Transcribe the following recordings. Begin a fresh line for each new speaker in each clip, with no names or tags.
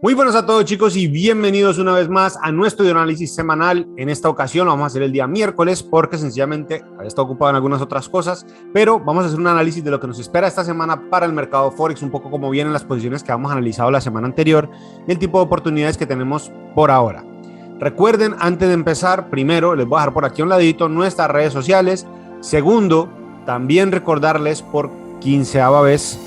Muy buenos a todos, chicos, y bienvenidos una vez más a nuestro análisis semanal. En esta ocasión lo vamos a hacer el día miércoles porque sencillamente había estado ocupado en algunas otras cosas, pero vamos a hacer un análisis de lo que nos espera esta semana para el mercado Forex, un poco como vienen las posiciones que habíamos analizado la semana anterior y el tipo de oportunidades que tenemos por ahora. Recuerden, antes de empezar, primero les voy a dejar por aquí a un ladito nuestras redes sociales. Segundo, también recordarles por 15ª vez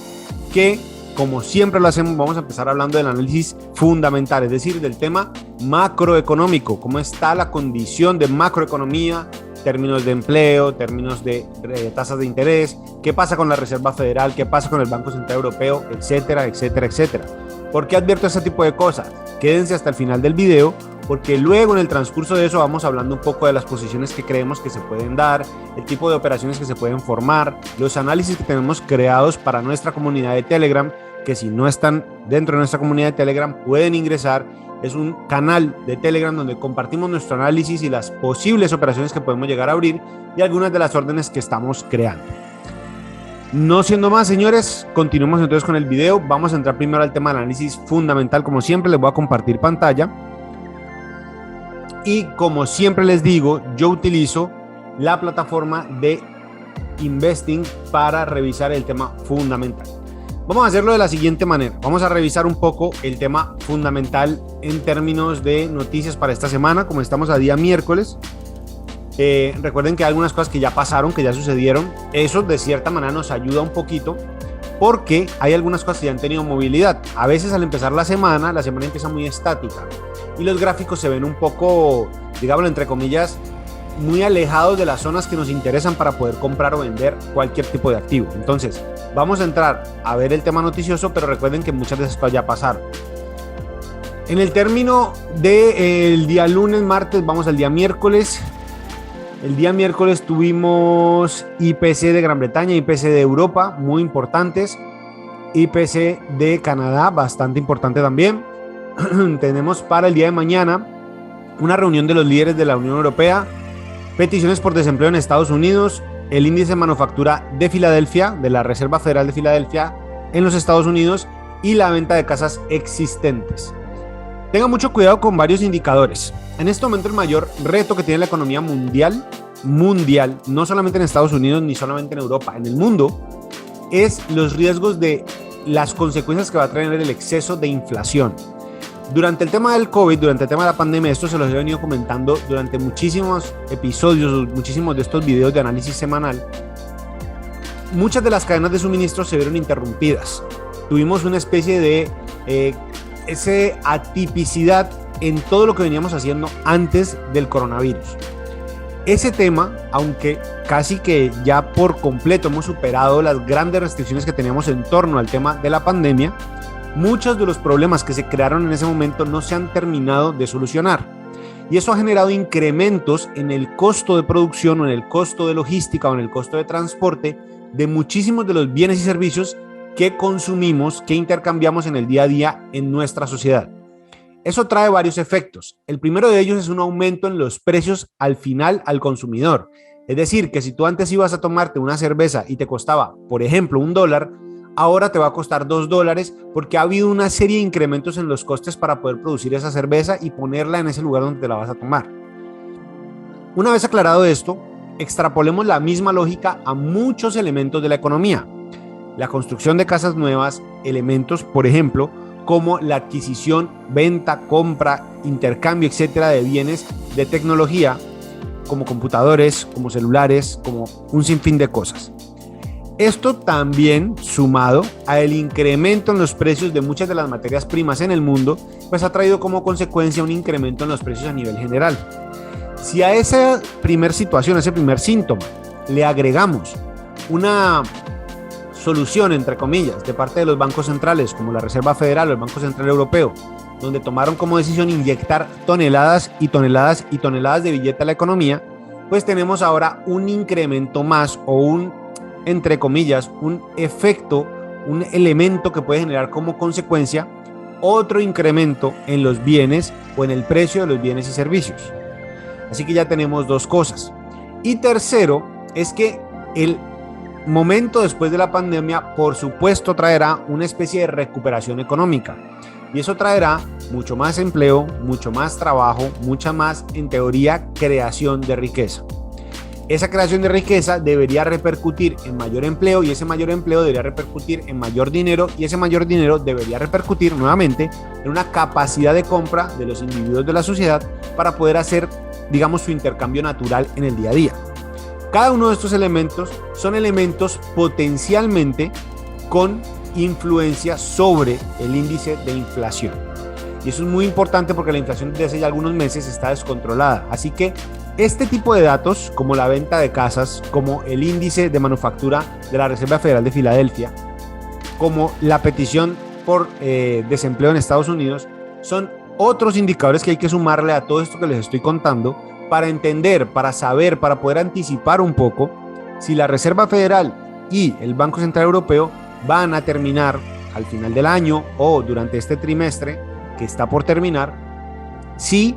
que, como siempre lo hacemos, vamos a empezar hablando del análisis fundamental, es decir, del tema macroeconómico, cómo está la condición de macroeconomía, términos de empleo, términos de tasas de interés, qué pasa con la Reserva Federal, qué pasa con el Banco Central Europeo, etcétera, etcétera, etcétera. ¿Por qué advierto este tipo de cosas? Quédense hasta el final del video, porque luego en el transcurso de eso vamos hablando un poco de las posiciones que creemos que se pueden dar, el tipo de operaciones que se pueden formar, los análisis que tenemos creados para nuestra comunidad de Telegram, que si no están dentro de nuestra comunidad de Telegram pueden ingresar. Es un canal de Telegram donde compartimos nuestro análisis y las posibles operaciones que podemos llegar a abrir y algunas de las órdenes que estamos creando. No siendo más, señores, continuemos entonces con el video. Vamos a entrar primero al tema del análisis fundamental. Como siempre, les voy a compartir pantalla. Y como siempre les digo, yo utilizo la plataforma de Investing para revisar el tema fundamental. Vamos a hacerlo de la siguiente manera. Vamos a revisar un poco el tema fundamental en términos de noticias para esta semana, como estamos a día miércoles. Recuerden que hay algunas cosas que ya pasaron, que ya sucedieron. Eso de cierta manera nos ayuda un poquito porque hay algunas cosas que ya han tenido movilidad. A veces al empezar la semana empieza muy estática y los gráficos se ven un poco, digámoslo entre comillas, muy alejados de las zonas que nos interesan para poder comprar o vender cualquier tipo de activo. Entonces, vamos a entrar a ver el tema noticioso, pero recuerden que muchas de esas cosas ya pasaron. En el término del día lunes, martes, vamos al día miércoles. El día miércoles tuvimos IPC de Gran Bretaña, IPC de Europa, muy importantes. IPC de Canadá, bastante importante también. Tenemos para el día de mañana una reunión de los líderes de la Unión Europea, peticiones por desempleo en Estados Unidos, el índice de manufactura de Filadelfia, de la Reserva Federal de Filadelfia en los Estados Unidos y la venta de casas existentes. Tengan mucho cuidado con varios indicadores. En este momento el mayor reto que tiene la economía mundial, no solamente en Estados Unidos ni solamente en Europa, en el mundo, es los riesgos de las consecuencias que va a traer el exceso de inflación. Durante el tema del COVID, durante el tema de la pandemia, esto se los he venido comentando durante muchísimos episodios, muchísimos de estos videos de análisis semanal. Muchas de las cadenas de suministro se vieron interrumpidas. Tuvimos una especie de esa atipicidad en todo lo que veníamos haciendo antes del coronavirus. Ese tema, aunque casi que ya por completo hemos superado las grandes restricciones que teníamos en torno al tema de la pandemia, muchos de los problemas que se crearon en ese momento no se han terminado de solucionar. Y eso ha generado incrementos en el costo de producción o en el costo de logística o en el costo de transporte de muchísimos de los bienes y servicios que consumimos, que intercambiamos en el día a día en nuestra sociedad. Eso trae varios efectos. El primero de ellos es un aumento en los precios al final al consumidor. Es decir, que si tú antes ibas a tomarte una cerveza y te costaba, por ejemplo, $1, ahora te va a costar $2 porque ha habido una serie de incrementos en los costes para poder producir esa cerveza y ponerla en ese lugar donde te la vas a tomar. Una vez aclarado esto, extrapolemos la misma lógica a muchos elementos de la economía. La construcción de casas nuevas, elementos, por ejemplo, como la adquisición, venta, compra, intercambio, etcétera, de bienes de tecnología, como computadores, como celulares, como un sinfín de cosas. Esto también, sumado al incremento en los precios de muchas de las materias primas en el mundo, pues ha traído como consecuencia un incremento en los precios a nivel general. Si a esa primera situación, a ese primer síntoma, le agregamos una solución, entre comillas, de parte de los bancos centrales, como la Reserva Federal o el Banco Central Europeo, donde tomaron como decisión inyectar toneladas y toneladas y toneladas de billete a la economía, pues tenemos ahora un incremento más o un, entre comillas, un efecto, un elemento que puede generar como consecuencia otro incremento en los bienes o en el precio de los bienes y servicios. Así que ya tenemos dos cosas. Y tercero, es que el momento después de la pandemia, por supuesto, traerá una especie de recuperación económica. Y eso traerá mucho más empleo, mucho más trabajo, mucha más, en teoría, creación de riqueza. Esa creación de riqueza debería repercutir en mayor empleo y ese mayor empleo debería repercutir en mayor dinero y ese mayor dinero debería repercutir nuevamente en una capacidad de compra de los individuos de la sociedad para poder hacer, digamos, su intercambio natural en el día a día. Cada uno de estos elementos son elementos potencialmente con influencia sobre el índice de inflación. Y eso es muy importante porque la inflación desde hace ya algunos meses está descontrolada. Así que este tipo de datos, como la venta de casas, como el índice de manufactura de la Reserva Federal de Filadelfia, como la petición por desempleo en Estados Unidos, son otros indicadores que hay que sumarle a todo esto que les estoy contando para entender, para saber, para poder anticipar un poco si la Reserva Federal y el Banco Central Europeo van a terminar al final del año o durante este trimestre que está por terminar, si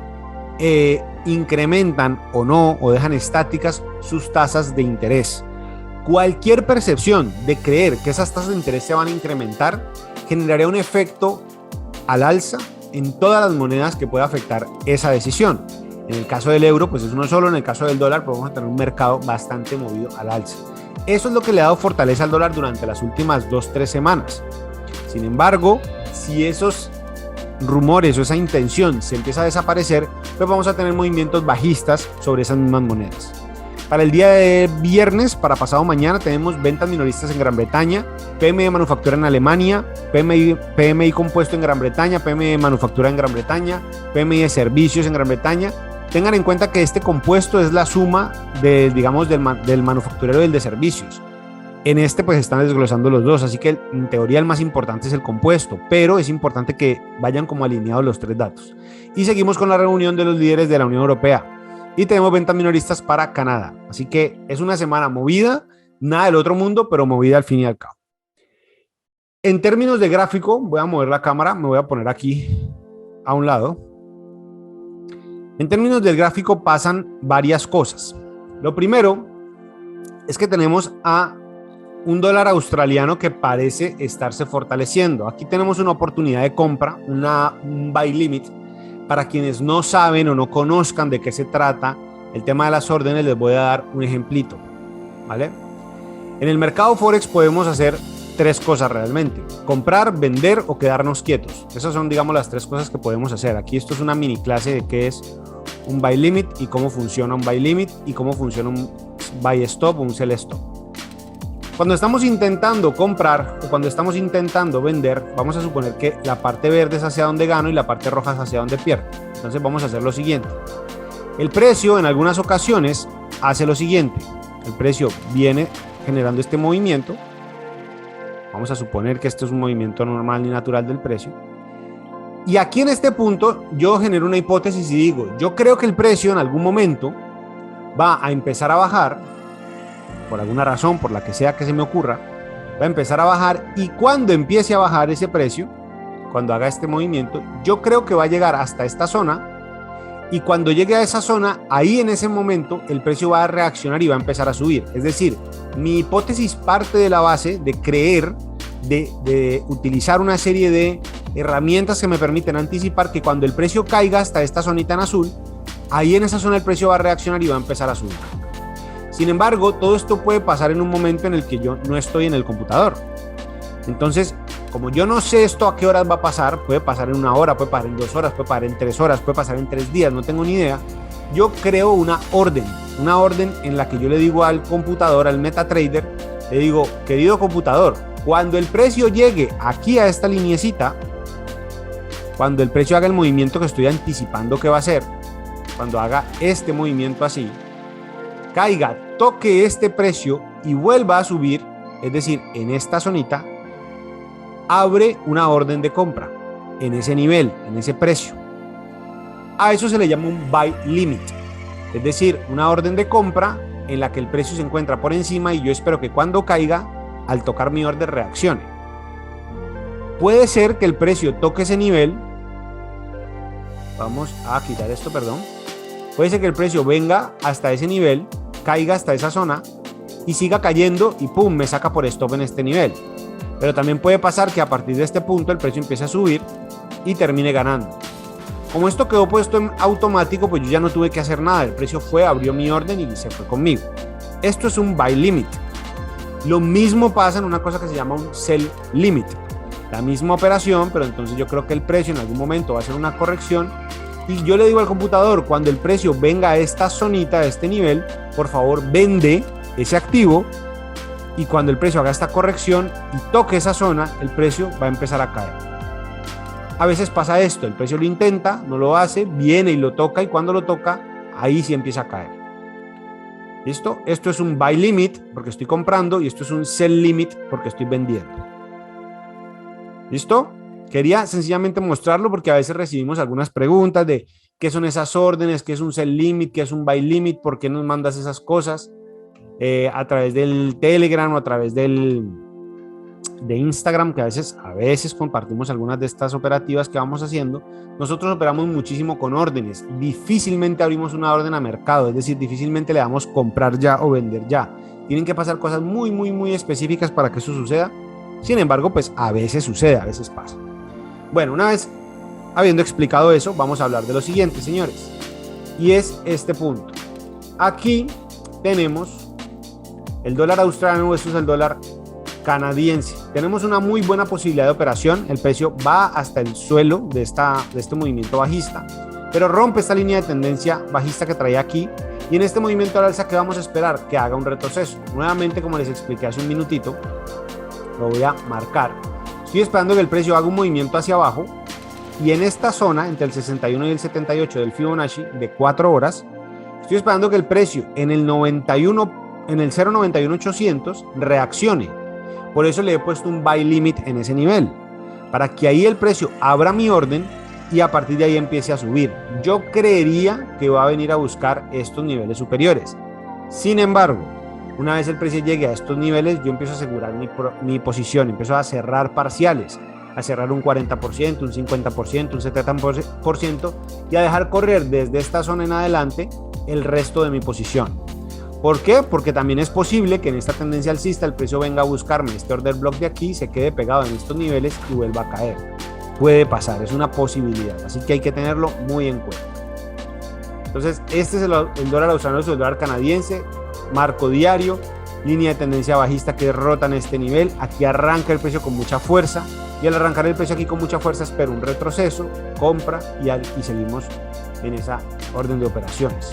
incrementan o no, o dejan estáticas sus tasas de interés. Cualquier percepción de creer que esas tasas de interés se van a incrementar generaría un efecto al alza en todas las monedas que pueda afectar esa decisión. En el caso del euro, pues es uno solo. En el caso del dólar, pues vamos a tener un mercado bastante movido al alza. Eso es lo que le ha dado fortaleza al dólar durante las últimas 2-3 semanas. Sin embargo, si esos rumores o esa intención se empieza a desaparecer, pues vamos a tener movimientos bajistas sobre esas mismas monedas. Para el día de viernes, para pasado mañana, tenemos ventas minoristas en Gran Bretaña, PMI de manufactura en Alemania, PMI compuesto en Gran Bretaña, PMI de manufactura en Gran Bretaña, PMI de servicios en Gran Bretaña. Tengan en cuenta que este compuesto es la suma digamos, del manufacturero y del de servicios. En este pues están desglosando los dos, así que en teoría el más importante es el compuesto, pero es importante que vayan como alineados los tres datos. Y seguimos con la reunión de los líderes de la Unión Europea y tenemos ventas minoristas para Canadá. Así que es una semana movida, nada del otro mundo, pero movida al fin y al cabo. En términos de gráfico, voy a mover la cámara, me voy a poner aquí a un lado. En términos del gráfico pasan varias cosas. Lo primero es que tenemos a un dólar australiano que parece estarse fortaleciendo. Aquí tenemos una oportunidad de compra, un buy limit. Para quienes no saben o no conozcan de qué se trata el tema de las órdenes, les voy a dar un ejemplito, ¿vale? En el mercado Forex podemos hacer tres cosas realmente: comprar, vender o quedarnos quietos. Esas son, digamos, las tres cosas que podemos hacer. Aquí esto es una mini clase de qué es un buy limit y cómo funciona un buy limit y cómo funciona un buy stop o un sell stop. Cuando estamos intentando comprar o cuando estamos intentando vender, vamos a suponer que la parte verde es hacia donde gano y la parte roja es hacia donde pierdo. Entonces vamos a hacer lo siguiente. El precio en algunas ocasiones hace lo siguiente. El precio viene generando este movimiento. Vamos a suponer que esto es un movimiento normal y natural del precio. Y aquí en este punto yo genero una hipótesis y digo, yo creo que el precio en algún momento va a empezar a bajar, por alguna razón, por la que sea que se me ocurra, va a empezar a bajar, y cuando empiece a bajar ese precio, cuando haga este movimiento, yo creo que va a llegar hasta esta zona, y cuando llegue a esa zona, ahí en ese momento el precio va a reaccionar y va a empezar a subir. Es decir, mi hipótesis parte de la base de creer, de utilizar una serie de herramientas que me permiten anticipar que cuando el precio caiga hasta esta zonita en azul, ahí en esa zona el precio va a reaccionar y va a empezar a subir. Sin embargo, todo esto puede pasar en un momento en el que yo no estoy en el computador. Entonces, como yo no sé esto a qué horas va a pasar, puede pasar en 1 hora, puede pasar en 2 horas, puede pasar en 3 horas, puede pasar en 3 días, no tengo ni idea. Yo creo una orden en la que yo le digo al computador, al MetaTrader, le digo, querido computador, cuando el precio llegue aquí a esta lineecita, cuando el precio haga el movimiento que estoy anticipando que va a hacer, cuando haga este movimiento así, caiga, toque este precio y vuelva a subir, es decir, en esta zonita, abre una orden de compra en ese nivel, en ese precio. A eso se le llama un buy limit, es decir, una orden de compra en la que el precio se encuentra por encima y yo espero que cuando caiga, al tocar mi orden, reaccione. Puede ser que el precio toque ese nivel. Vamos a quitar esto, perdón. Puede ser que el precio venga hasta ese nivel, caiga hasta esa zona y siga cayendo y pum, me saca por stop en este nivel. Pero también puede pasar que a partir de este punto el precio empiece a subir y termine ganando. Como esto quedó puesto en automático, pues yo ya no tuve que hacer nada. El precio fue, abrió mi orden y se fue conmigo. Esto es un buy limit. Lo mismo pasa en una cosa que se llama un sell limit. La misma operación, pero entonces yo creo que el precio en algún momento va a hacer una corrección y yo le digo al computador, cuando el precio venga a esta zonita, a este nivel, por favor vende ese activo, y cuando el precio haga esta corrección y toque esa zona, el precio va a empezar a caer. A veces pasa esto, el precio lo intenta, no lo hace, viene y lo toca, y cuando lo toca, ahí sí empieza a caer. ¿Listo? Esto es un buy limit porque estoy comprando y esto es un sell limit porque estoy vendiendo. ¿Listo? Quería sencillamente mostrarlo porque a veces recibimos algunas preguntas de qué son esas órdenes, qué es un sell limit, qué es un buy limit, por qué nos mandas esas cosas a través del Telegram o a través de Instagram, que a veces compartimos algunas de estas operativas que vamos haciendo. Nosotros operamos muchísimo con órdenes, difícilmente abrimos una orden a mercado, es decir, difícilmente le damos comprar ya o vender ya. Tienen que pasar cosas muy específicas para que eso suceda. Sin embargo, pues a veces sucede, a veces pasa. Bueno, una vez habiendo explicado eso, vamos a hablar de lo siguiente, señores. Y es este punto. Aquí tenemos el dólar australiano versus el dólar canadiense. Tenemos una muy buena posibilidad de operación. El precio va hasta el suelo de este movimiento bajista, pero rompe esta línea de tendencia bajista que traía aquí. Y en este movimiento al alza, ¿qué vamos a esperar? Que haga un retroceso. Nuevamente, como les expliqué hace un minutito, lo voy a marcar. Estoy esperando que el precio haga un movimiento hacia abajo y en esta zona, entre el 61 y el 78 del Fibonacci de 4 horas, estoy esperando que el precio en el 0.91800 reaccione. Por eso le he puesto un buy limit en ese nivel, para que ahí el precio abra mi orden y a partir de ahí empiece a subir. Yo creería que va a venir a buscar estos niveles superiores. Sin embargo, una vez el precio llegue a estos niveles, yo empiezo a asegurar mi posición, empiezo a cerrar parciales, a cerrar un 40%, un 50%, un 70% y a dejar correr desde esta zona en adelante el resto de mi posición. ¿Por qué? Porque también es posible que en esta tendencia alcista el precio venga a buscarme este order block de aquí, se quede pegado en estos niveles y vuelva a caer. Puede pasar, es una posibilidad, así que hay que tenerlo muy en cuenta. Entonces, este es el dólar australiano versus el dólar canadiense. Marco diario, línea de tendencia bajista que derrota en este nivel. Aquí arranca el precio con mucha fuerza y al arrancar el precio aquí con mucha fuerza espero un retroceso, compra y seguimos en esa orden de operaciones.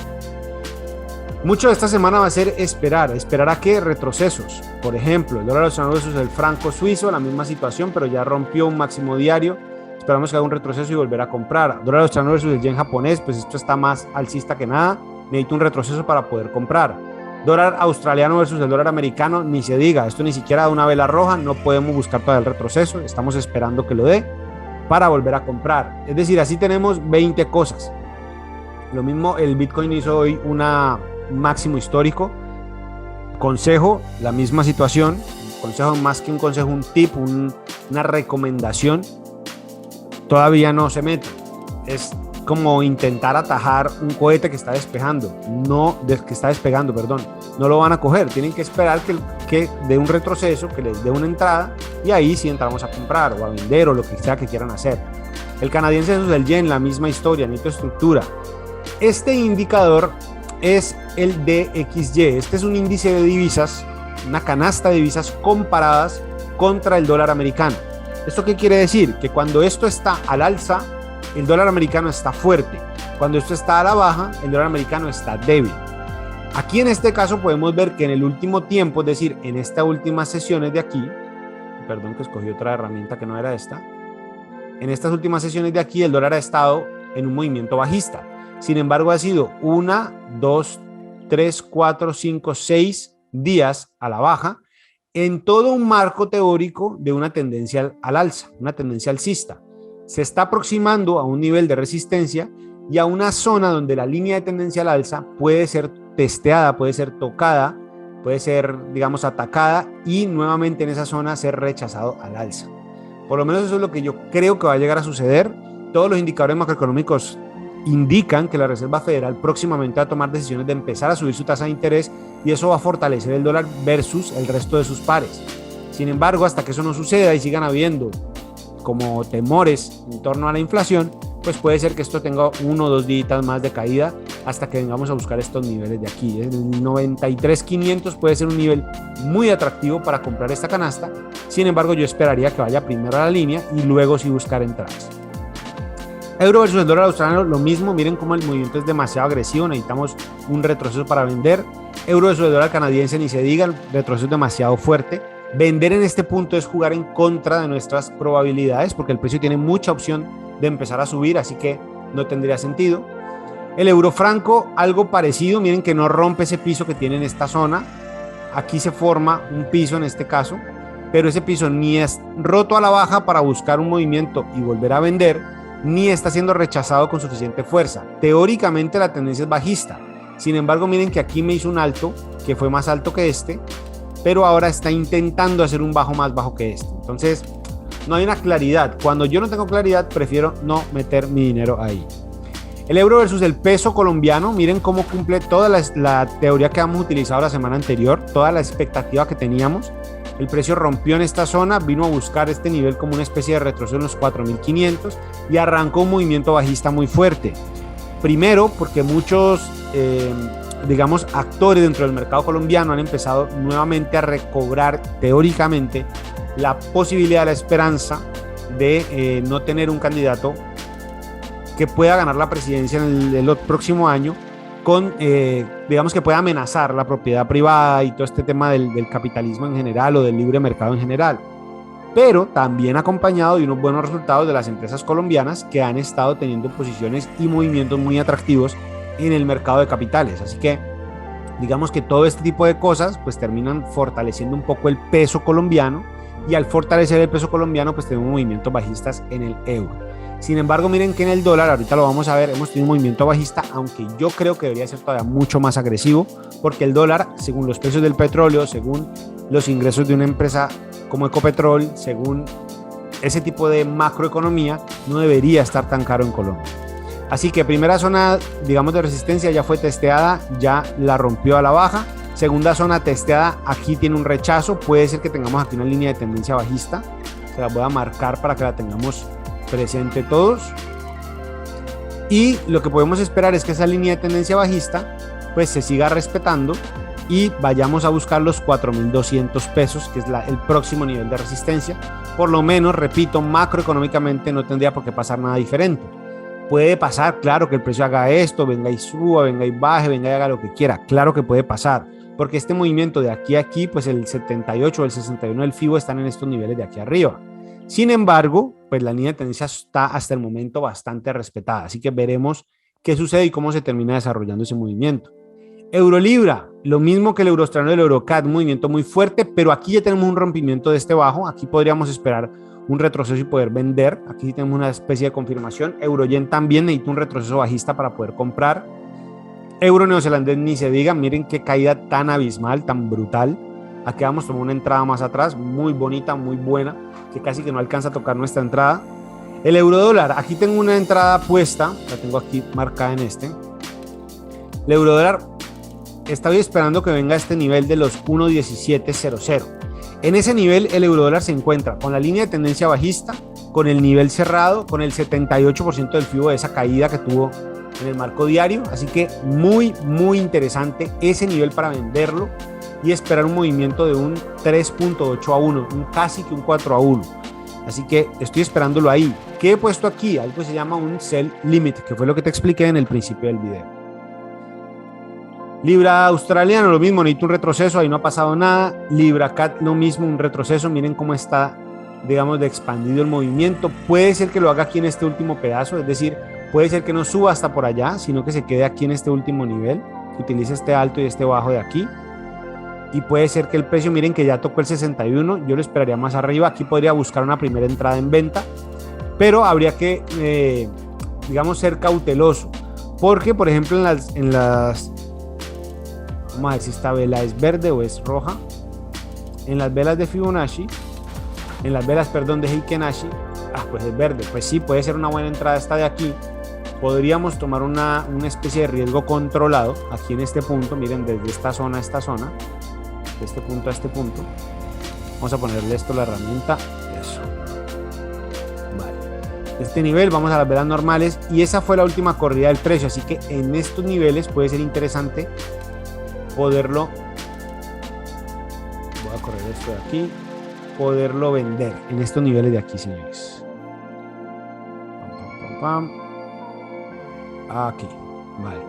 Mucho de esta semana va a ser esperar a qué retrocesos. Por ejemplo, el dólar australiano versus el franco suizo, la misma situación, pero ya rompió un máximo diario. Esperamos que haga un retroceso y volver a comprar. Dólar australiano versus el yen japonés, pues esto está más alcista que nada. Necesito un retroceso para poder comprar. Dólar australiano versus el dólar americano, ni se diga, esto ni siquiera da una vela roja, no podemos buscar todavía el retroceso, estamos esperando que lo dé para volver a comprar. Es decir, así tenemos 20 cosas. Lo mismo, el Bitcoin hizo hoy un máximo histórico. Consejo, la misma situación. Consejo, más que un consejo, un tip, una recomendación. Todavía no se mete. Es como intentar atajar un cohete que está despegando, no lo van a coger, tienen que esperar que dé un retroceso, que les dé una entrada y ahí sí entramos a comprar o a vender o lo que sea que quieran hacer. El canadiense versus el yen, la misma historia, necesito estructura. Este indicador es el DXY, este es un índice de divisas, una canasta de divisas comparadas contra el dólar americano. ¿Esto qué quiere decir? Que cuando esto está al alza, el dólar americano está fuerte. Cuando esto está a la baja, el dólar americano está débil. Aquí en este caso podemos ver que en el último tiempo, es decir, en estas últimas sesiones de aquí, perdón que escogí otra herramienta que no era esta, en estas últimas sesiones de aquí el dólar ha estado en un movimiento bajista. Sin embargo, ha sido 1, 2, 3, 4, 5, 6 días a la baja en todo un marco teórico de una tendencia al alza, una tendencia alcista. Se está aproximando a un nivel de resistencia y a una zona donde la línea de tendencia al alza puede ser testeada, puede ser tocada, puede ser, digamos, atacada y nuevamente en esa zona ser rechazado al alza. Por lo menos eso es lo que yo creo que va a llegar a suceder. Todos los indicadores macroeconómicos indican que la Reserva Federal próximamente va a tomar decisiones de empezar a subir su tasa de interés y eso va a fortalecer el dólar versus el resto de sus pares. Sin embargo, hasta que eso no suceda y sigan habiendo como temores en torno a la inflación, pues puede ser que esto tenga 1 o 2 dígitos más de caída hasta que vengamos a buscar estos niveles de aquí. El 93.500 puede ser un nivel muy atractivo para comprar esta canasta. Sin embargo, yo esperaría que vaya primero a la línea y luego sí buscar entradas. Euro versus el dólar australiano, lo mismo. Miren cómo el movimiento es demasiado agresivo. Necesitamos un retroceso para vender. Euro versus el dólar canadiense, ni se diga, el retroceso es demasiado fuerte. Vender en este punto es jugar en contra de nuestras probabilidades porque el precio tiene mucha opción de empezar a subir, así que no tendría sentido. El euro franco, algo parecido. Miren que no rompe ese piso que tiene en esta zona. Aquí se forma un piso en este caso, pero ese piso ni es roto a la baja para buscar un movimiento y volver a vender, ni está siendo rechazado con suficiente fuerza. Teóricamente la tendencia es bajista. Sin embargo, miren que aquí me hizo un alto que fue más alto que este, pero ahora está intentando hacer un bajo más bajo que este. Entonces no hay una claridad. Cuando yo no tengo claridad, prefiero no meter mi dinero ahí. El euro versus el peso colombiano, miren cómo cumple toda la teoría que hemos utilizado la semana anterior, toda la expectativa que teníamos. El precio rompió en esta zona, vino a buscar este nivel como una especie de retroceso en los 4.500 y arrancó un movimiento bajista muy fuerte. Primero, porque muchos, digamos, actores dentro del mercado colombiano han empezado nuevamente a recobrar teóricamente la posibilidad, la esperanza de no tener un candidato que pueda ganar la presidencia en el próximo año con, digamos, que pueda amenazar la propiedad privada y todo este tema del capitalismo en general o del libre mercado en general, pero también acompañado de unos buenos resultados de las empresas colombianas que han estado teniendo posiciones y movimientos muy atractivos en el mercado de capitales. Así que digamos que todo este tipo de cosas pues terminan fortaleciendo un poco el peso colombiano, y al fortalecer el peso colombiano pues tenemos movimientos bajistas en el euro. Sin embargo, miren que en el dólar, ahorita lo vamos a ver, hemos tenido un movimiento bajista, aunque yo creo que debería ser todavía mucho más agresivo, porque el dólar, según los precios del petróleo, según los ingresos de una empresa como Ecopetrol, según ese tipo de macroeconomía, no debería estar tan caro en Colombia. Así que primera zona, digamos, de resistencia ya fue testeada, ya la rompió a la baja. Segunda zona testeada, aquí tiene un rechazo, puede ser que tengamos aquí una línea de tendencia bajista, se la voy a marcar para que la tengamos presente todos. Y lo que podemos esperar es que esa línea de tendencia bajista pues se siga respetando y vayamos a buscar los 4.200 pesos, que es el próximo nivel de resistencia. Por lo menos, repito, macroeconómicamente no tendría por qué pasar nada diferente. Puede pasar, claro, que el precio haga esto, venga y suba, venga y baje, venga y haga lo que quiera. Claro que puede pasar, porque este movimiento de aquí a aquí, pues el 78 o el 61 del FIBO están en estos niveles de aquí arriba. Sin embargo, pues la línea de tendencia está hasta el momento bastante respetada, así que veremos qué sucede y cómo se termina desarrollando ese movimiento. Euro-Libra, lo mismo que el euro australiano y el Euro-CAD, un movimiento muy fuerte, pero aquí ya tenemos un rompimiento de este bajo. Aquí podríamos esperar un retroceso y poder vender. Aquí sí tenemos una especie de confirmación. Euro-Yen también necesita un retroceso bajista para poder comprar. Euro-neozelandés ni se diga, miren qué caída tan abismal, tan brutal. Aquí vamos a tomar una entrada más atrás, muy bonita, muy buena, que casi que no alcanza a tocar nuestra entrada. El euro-dólar, aquí tengo una entrada puesta, la tengo aquí marcada en este. El euro-dólar, estoy esperando que venga a este nivel de los 1.1700. En ese nivel el eurodólar se encuentra con la línea de tendencia bajista, con el nivel cerrado, con el 78% del FIBO de esa caída que tuvo en el marco diario. Así que muy interesante ese nivel para venderlo y esperar un movimiento de un 3.8 a 1, casi que un 4 a 1. Así que estoy esperándolo ahí. ¿Qué he puesto aquí? Algo que se llama un sell limit, que fue lo que te expliqué en el principio del video. Libra australiano, lo mismo, necesito un retroceso, ahí no ha pasado nada. Libra CAD, lo mismo, un retroceso. Miren cómo está, digamos, de expandido el movimiento. Puede ser que lo haga aquí en este último pedazo, es decir, puede ser que no suba hasta por allá, sino que se quede aquí en este último nivel, que utilice este alto y este bajo de aquí. Y puede ser que el precio, miren que ya tocó el 61, yo lo esperaría más arriba. Aquí podría buscar una primera entrada en venta, pero habría que, digamos, ser cauteloso, porque, por ejemplo, en las vamos a ver si esta vela es verde o es roja. En las velas de Fibonacci, en las velas, perdón, de Heikin Ashi, pues es verde. Pues sí, puede ser una buena entrada esta de aquí. Podríamos tomar una especie de riesgo controlado aquí en este punto. Miren, desde esta zona a esta zona, de este punto a este punto. Vamos a ponerle esto, la herramienta. Eso. este nivel, vamos a las velas normales y esa fue la última corrida del precio, así que en estos niveles puede ser interesante poderlo, voy a correr esto de aquí, poderlo vender en estos niveles de aquí, señores. Aquí, vale.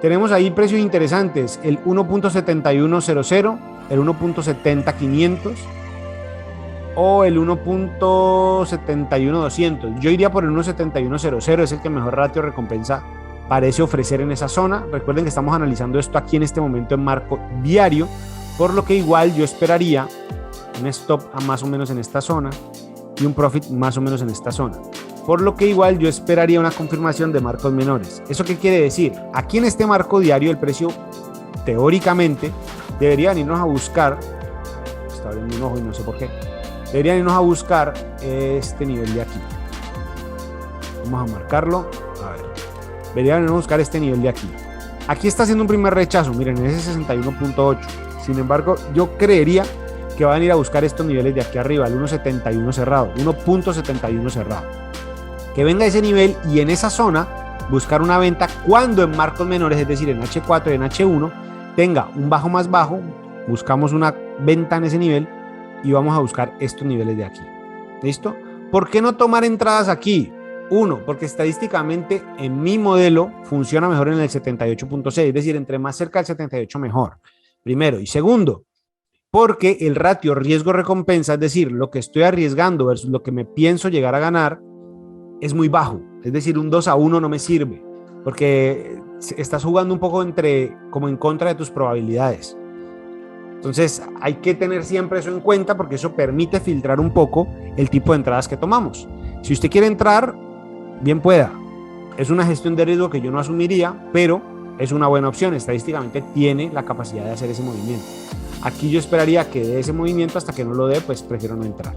Tenemos ahí precios interesantes, el 1.7100, el 1.70500 o el 1.71200. Yo iría por el 1.7100, es el que mejor ratio recompensa parece ofrecer en esa zona. Recuerden que estamos analizando esto aquí en este momento en marco diario, por lo que igual yo esperaría un stop a más o menos en esta zona y un profit más o menos en esta zona. Por lo que igual yo esperaría una confirmación de marcos menores. ¿Eso qué quiere decir? Aquí en este marco diario el precio teóricamente deberían irnos a buscar, está abriendo un ojo y no sé por qué, deberían irnos a buscar este nivel de aquí. Vamos a marcarlo, a ver, deberían irnos a buscar este nivel de aquí. Aquí está haciendo un primer rechazo, miren, en ese 61.8. Sin embargo, yo creería que van a ir a buscar estos niveles de aquí arriba, el 1.71 cerrado, 1.71 cerrado. Que venga ese nivel y en esa zona buscar una venta cuando en marcos menores, es decir, en H4 y en H1, tenga un bajo más bajo, buscamos una venta en ese nivel y vamos a buscar estos niveles de aquí. ¿Listo? ¿Por qué no tomar entradas aquí? Uno, porque estadísticamente en mi modelo funciona mejor en el 78.6, es decir, entre más cerca del 78 mejor. Primero. Y segundo, porque el ratio riesgo-recompensa, es decir, lo que estoy arriesgando versus lo que me pienso llegar a ganar, es muy bajo. Es decir, un 2-1 no me sirve, porque estás jugando un poco como en contra de tus probabilidades. Entonces hay que tener siempre eso en cuenta, porque eso permite filtrar un poco el tipo de entradas que tomamos. Si usted quiere entrar, bien pueda. Es una gestión de riesgo que yo no asumiría, pero es una buena opción. Estadísticamente tiene la capacidad de hacer ese movimiento. Aquí yo esperaría que dé ese movimiento, hasta que no lo dé, pues prefiero no entrar.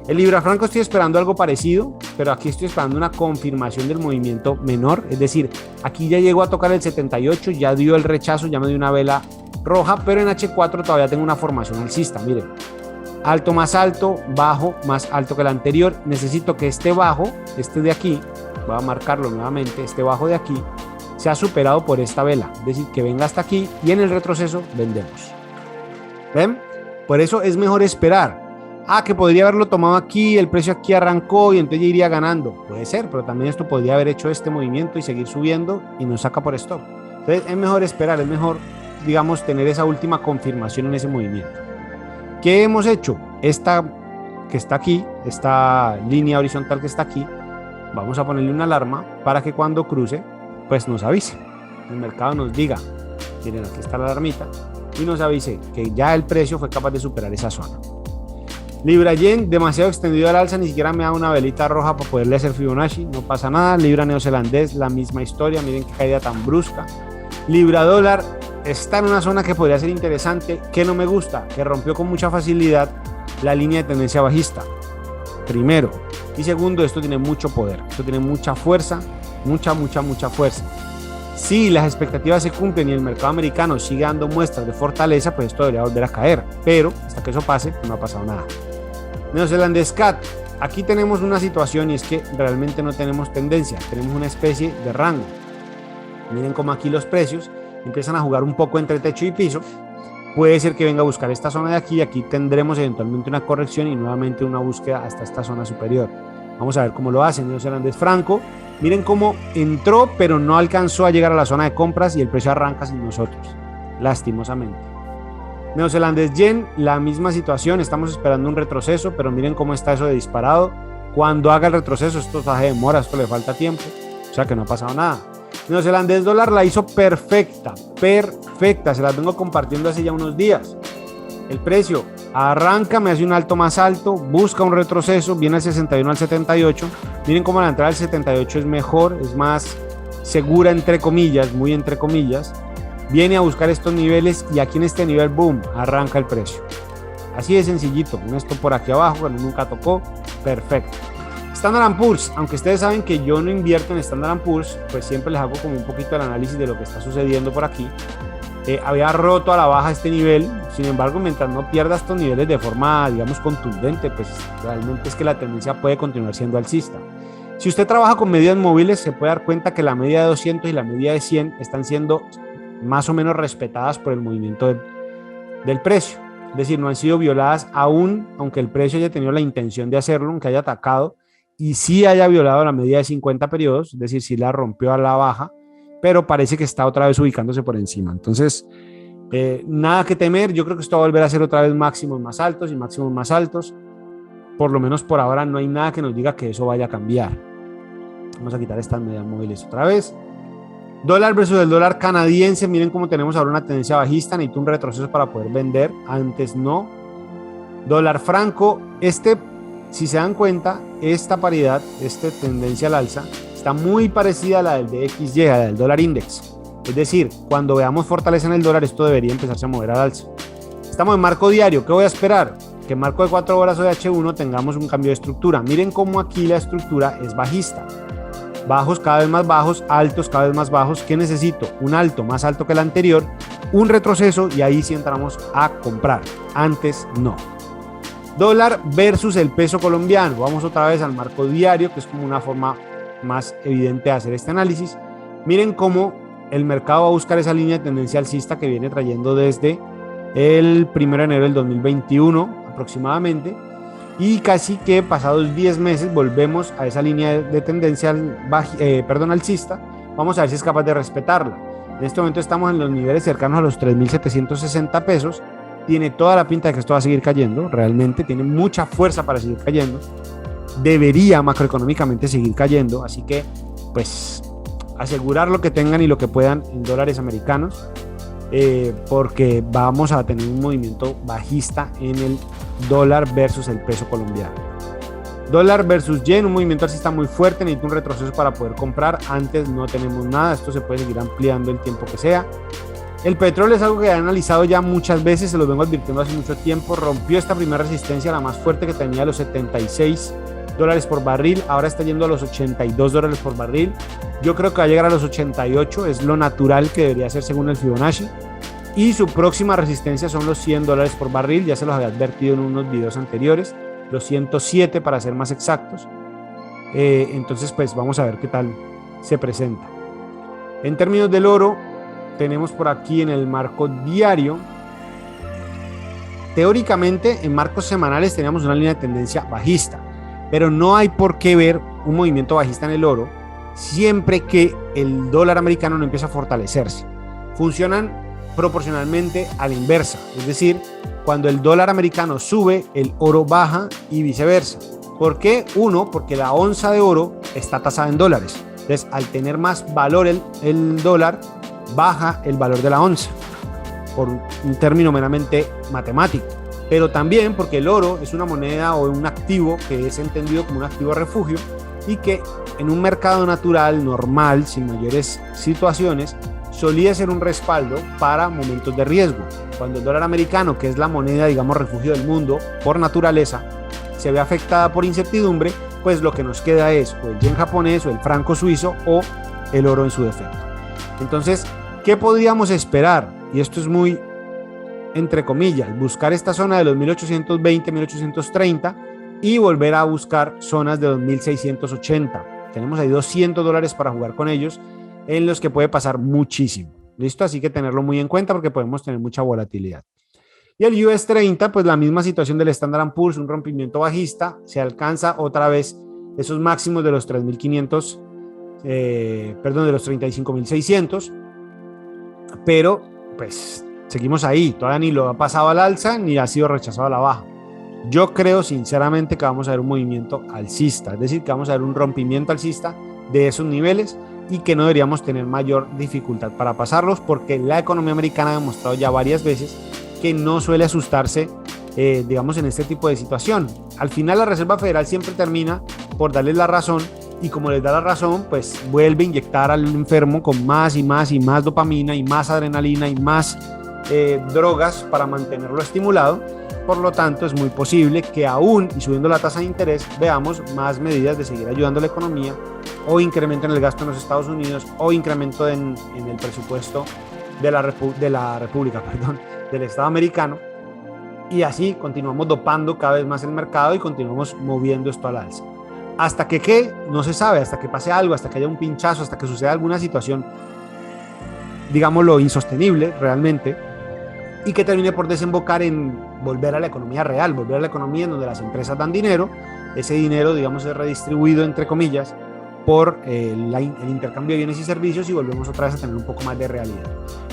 El Libra Franco estoy esperando algo parecido, pero aquí estoy esperando una confirmación del movimiento menor, es decir, aquí ya llegó a tocar el 78, ya dio el rechazo, ya me dio una vela roja, pero en H4 todavía tengo una formación alcista, miren, alto más alto, bajo más alto que el anterior. Necesito que este bajo, este de aquí, voy a marcarlo nuevamente, este bajo de aquí, sea superado por esta vela, es decir, que venga hasta aquí y en el retroceso vendemos. ¿Ven? Por eso es mejor esperar. Que podría haberlo tomado aquí, el precio aquí arrancó y entonces ya iría ganando. Puede ser, pero también esto podría haber hecho este movimiento y seguir subiendo y nos saca por stop. Entonces es mejor esperar, es mejor, digamos, tener esa última confirmación en ese movimiento. ¿Qué hemos hecho? Esta que está aquí, esta línea horizontal que está aquí, vamos a ponerle una alarma para que cuando cruce, pues nos avise. El mercado nos diga, miren, aquí está la alarmita, y nos avise que ya el precio fue capaz de superar esa zona. Libra Yen, demasiado extendido al alza, ni siquiera me da una velita roja para poderle hacer Fibonacci, no pasa nada. Libra neozelandés, la misma historia, miren qué caída tan brusca. Libra dólar, está en una zona que podría ser interesante. ¿Qué no me gusta? Que rompió con mucha facilidad la línea de tendencia bajista, primero. Y segundo, esto tiene mucho poder, esto tiene mucha fuerza, mucha fuerza. Si las expectativas se cumplen y el mercado americano sigue dando muestras de fortaleza, pues esto debería volver a caer, pero hasta que eso pase, pues no ha pasado nada. Neozelandés CAT, aquí tenemos una situación y es que realmente no tenemos tendencia, tenemos una especie de rango. Miren cómo aquí los precios empiezan a jugar un poco entre techo y piso. Puede ser que venga a buscar esta zona de aquí y aquí tendremos eventualmente una corrección y nuevamente una búsqueda hasta esta zona superior. Vamos a ver cómo lo hace Neozelandés Franco. Miren cómo entró, pero no alcanzó a llegar a la zona de compras y el precio arranca sin nosotros, lastimosamente. Neozelandés Yen, la misma situación, estamos esperando un retroceso, pero miren cómo está eso de disparado. Cuando haga el retroceso, esto se demora, esto le falta tiempo, o sea que no ha pasado nada. Neozelandés dólar la hizo perfecta, se la vengo compartiendo hace ya unos días. El precio arranca, me hace un alto más alto, busca un retroceso, viene al 61 al 78. Miren cómo la entrada al 78 es mejor, es más segura entre comillas, muy entre comillas. Viene a buscar estos niveles y aquí en este nivel, boom, arranca el precio. Así de sencillito, un esto por aquí abajo, que nunca tocó, perfecto. Standard & Poor's, aunque ustedes saben que yo no invierto en Standard & Poor's, pues siempre les hago como un poquito el análisis de lo que está sucediendo por aquí. Había roto a la baja este nivel, sin embargo, mientras no pierda estos niveles de forma, digamos, contundente, pues realmente es que la tendencia puede continuar siendo alcista. Si usted trabaja con medidas móviles, se puede dar cuenta que la media de 200 y la media de 100 están siendo más o menos respetadas por el movimiento del precio. Es decir, no han sido violadas aún, aunque el precio haya tenido la intención de hacerlo, aunque haya atacado y sí haya violado la media de 50 periodos, es decir, sí la rompió a la baja, pero parece que está otra vez ubicándose por encima. Entonces, nada que temer. Yo creo que esto va a volver a ser otra vez máximos más altos y máximos más altos. Por lo menos por ahora no hay nada que nos diga que eso vaya a cambiar. Vamos a quitar estas medidas móviles otra vez. Dólar versus el dólar canadiense. Miren cómo tenemos ahora una tendencia bajista. Necesito un retroceso para poder vender. Antes no. Dólar franco. Si se dan cuenta, esta paridad, esta tendencia al alza, está muy parecida a la del DXY, a la del dólar index. Es decir, cuando veamos fortaleza en el dólar, esto debería empezarse a mover al alza. Estamos en marco diario. ¿Qué voy a esperar? Que en marco de 4 horas o de H1 tengamos un cambio de estructura. Miren cómo aquí la estructura es bajista. Bajos cada vez más bajos, altos cada vez más bajos. ¿Qué necesito? Un alto más alto que el anterior, un retroceso y ahí sí entramos a comprar. Antes no. Dólar versus el peso colombiano. Vamos otra vez al marco diario, que es como una forma más evidente de hacer este análisis. Miren cómo el mercado va a buscar esa línea de tendencia alcista que viene trayendo desde el 1 de enero del 2021 aproximadamente, y casi que pasados 10 meses volvemos a esa línea de tendencia alcista. Vamos a ver si es capaz de respetarla. En este momento estamos en los niveles cercanos a los 3.760 pesos. Tiene toda la pinta de que esto va a seguir cayendo, realmente tiene mucha fuerza para seguir cayendo. Debería macroeconómicamente seguir cayendo, así que pues asegurar lo que tengan y lo que puedan en dólares americanos, porque vamos a tener un movimiento bajista en el dólar versus el peso colombiano. Dólar versus yen, un movimiento alcista muy fuerte. Necesito un retroceso para poder comprar. Antes no tenemos nada, esto se puede seguir ampliando el tiempo que sea. El petróleo es algo que he analizado ya muchas veces, se lo vengo advirtiendo hace mucho tiempo. Rompió esta primera resistencia, la más fuerte, que tenía los $76 por barril, ahora está yendo a los $82 por barril. Yo creo que va a llegar a los 88, es lo natural que debería ser según el Fibonacci. Y su próxima resistencia son los $100 por barril, ya se los había advertido en unos videos anteriores, los 107 para ser más exactos. Entonces pues vamos a ver qué tal se presenta. En términos del oro, tenemos por aquí en el marco diario, teóricamente en marcos semanales teníamos una línea de tendencia bajista, pero no hay por qué ver un movimiento bajista en el oro siempre que el dólar americano no empiece a fortalecerse. Funcionan proporcionalmente a la inversa, es decir, cuando el dólar americano sube, el oro baja y viceversa. ¿Por qué? Uno, porque la onza de oro está tasada en dólares. Entonces, al tener más valor el dólar, baja el valor de la onza, por un término meramente matemático. Pero también porque el oro es una moneda o un activo que es entendido como un activo refugio y que en un mercado natural, normal, sin mayores situaciones, solía ser un respaldo para momentos de riesgo. Cuando el dólar americano, que es la moneda, digamos, refugio del mundo por naturaleza, se ve afectada por incertidumbre, pues lo que nos queda es o el yen japonés o el franco suizo o el oro en su defecto. Entonces, ¿qué podríamos esperar? Y esto es muy, entre comillas, buscar esta zona de los 1820, 1830 y volver a buscar zonas de los 1680. Tenemos ahí $200 para jugar con ellos, en los que puede pasar muchísimo. ¿Listo? Así que tenerlo muy en cuenta porque podemos tener mucha volatilidad. Y el US 30, pues la misma situación del Standard & Poor's, un rompimiento bajista, se alcanza otra vez esos máximos de los 3.500, de los 35.600, pero pues seguimos ahí, todavía ni lo ha pasado al alza ni ha sido rechazado a la baja. Yo creo sinceramente que vamos a ver un movimiento alcista, es decir, que vamos a ver un rompimiento alcista de esos niveles y que no deberíamos tener mayor dificultad para pasarlos, porque la economía americana ha demostrado ya varias veces que no suele asustarse, digamos, en este tipo de situación. Al final la Reserva Federal siempre termina por darles la razón, y como les da la razón, pues vuelve a inyectar al enfermo con más y más y más dopamina y más adrenalina y más drogas para mantenerlo estimulado. Por lo tanto, es muy posible que aún y subiendo la tasa de interés veamos más medidas de seguir ayudando a la economía, o incremento en el gasto en los Estados Unidos, o incremento en el presupuesto de la República, del Estado americano, y así continuamos dopando cada vez más el mercado y continuamos moviendo esto al alza. Hasta que, ¿qué? No se sabe, hasta que pase algo, hasta que haya un pinchazo, hasta que suceda alguna situación, digámoslo, insostenible realmente, y que termine por desembocar en volver a la economía real, volver a la economía en donde las empresas dan dinero, ese dinero, digamos, es redistribuido, entre comillas, por el intercambio de bienes y servicios y volvemos otra vez a tener un poco más de realidad.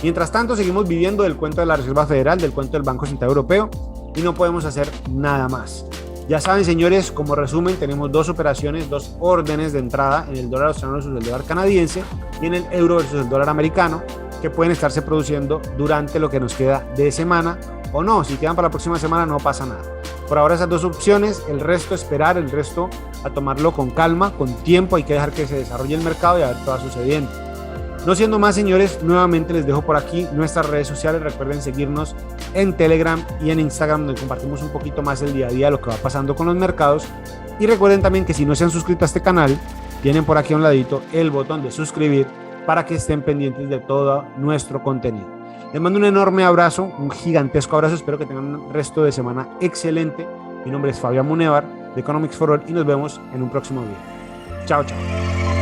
Mientras tanto, seguimos viviendo del cuento de la Reserva Federal, del cuento del Banco Central Europeo y no podemos hacer nada más. Ya saben, señores, como resumen, tenemos dos operaciones, dos órdenes de entrada en el dólar australiano versus el dólar canadiense y en el euro versus el dólar americano, que pueden estarse produciendo durante lo que nos queda de semana o no. Si quedan para la próxima semana no pasa nada. Por ahora esas dos opciones, el resto esperar, el resto a tomarlo con calma, con tiempo, hay que dejar que se desarrolle el mercado y a ver qué va sucediendo. No siendo más, señores, nuevamente les dejo por aquí nuestras redes sociales. Recuerden seguirnos en Telegram y en Instagram, donde compartimos un poquito más el día a día de lo que va pasando con los mercados. Y recuerden también que si no se han suscrito a este canal, tienen por aquí a un ladito el botón de suscribir para que estén pendientes de todo nuestro contenido. Les mando un enorme abrazo, un gigantesco abrazo. Espero que tengan un resto de semana excelente. Mi nombre es Fabián Munevar de Economics for All y nos vemos en un próximo video. Chao, chao.